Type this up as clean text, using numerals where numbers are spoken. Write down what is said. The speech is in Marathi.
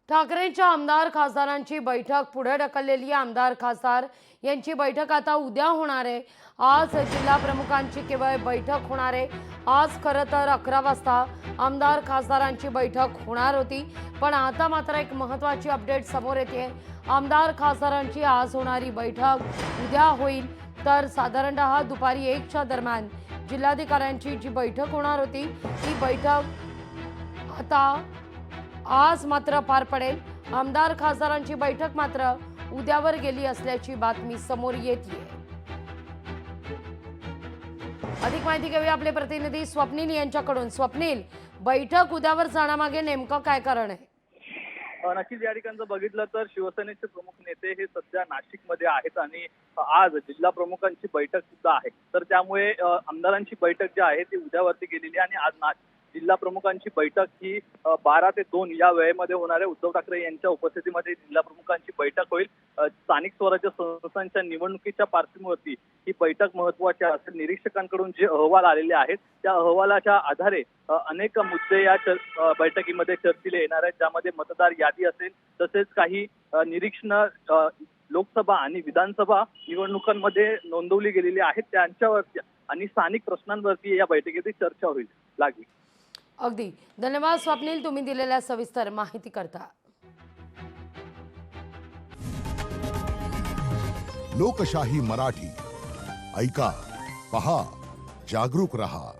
ठाकरेंच्या आमदार खासदारांची बैठक पुढे ढकललेली. आमदार खासदार यांची बैठक आता उद्या होणार आहे. आज जिल्हा प्रमुखांची केवळ बैठक होणार आहे. आज खरं तर 11 वाजता आमदार खासदारांची बैठक होणार होती, पण आता मात्र एक महत्त्वाची अपडेट समोर येते. आमदार खासदारांची आज होणारी बैठक उद्या होईल. तर साधारणतः दुपारी 1च्या दरम्यान जिल्हाधिकाऱ्यांची जी बैठक होणार होती ती बैठक आता आज मात्र पार पडेल. आमदार खासदारांची बैठक मात्र उद्यावर गेली असल्याची बातमी समोर येते. अधिक माहिती घेऊया आपले प्रतिनिधी स्वप्नील यांच्याकडून. स्वप्नील, बैठक उद्यावर जाण्यामागे नेमकं काय कारण आहे? नक्कीच या ठिकाणचं बघितलं तर शिवसेनेचे प्रमुख नेते हे सध्या नाशिकमध्ये आहेत आणि आज जिल्हा प्रमुखांची बैठक सुद्धा आहे. तर त्यामुळे आमदारांची बैठक जी आहे ती उद्यावरती गेलेली आहे आणि आज जिल्हा प्रमुखांची बैठक ही 12 ते 2 या वेळेमध्ये होणार आहे. उद्धव ठाकरे यांच्या उपस्थितीमध्ये जिल्हा प्रमुखांची बैठक होईल. स्थानिक स्वराज्य संस्थांच्या निवडणुकीच्या पार्श्वभूमीवरती ही बैठक महत्त्वाची असेल. निरीक्षकांकडून जे अहवाल आलेले आहेत त्या अहवालाच्या आधारे अनेक मुद्दे या बैठकीमध्ये चर्चेला येणार आहेत, ज्यामध्ये मतदार यादी असेल, तसेच काही निरीक्षण लोकसभा आणि विधानसभा निवडणुकांमध्ये नोंदवली गेलेली आहेत त्यांच्यावरती आणि स्थानिक प्रश्नांवरती या बैठकीत चर्चा होईल. लागली. अगदी धन्यवाद स्वप्नील, तुम्ही दिलेल्या सविस्तर माहिती करता. लोकशाही मराठी ऐका, पहा, जागरूक रहा.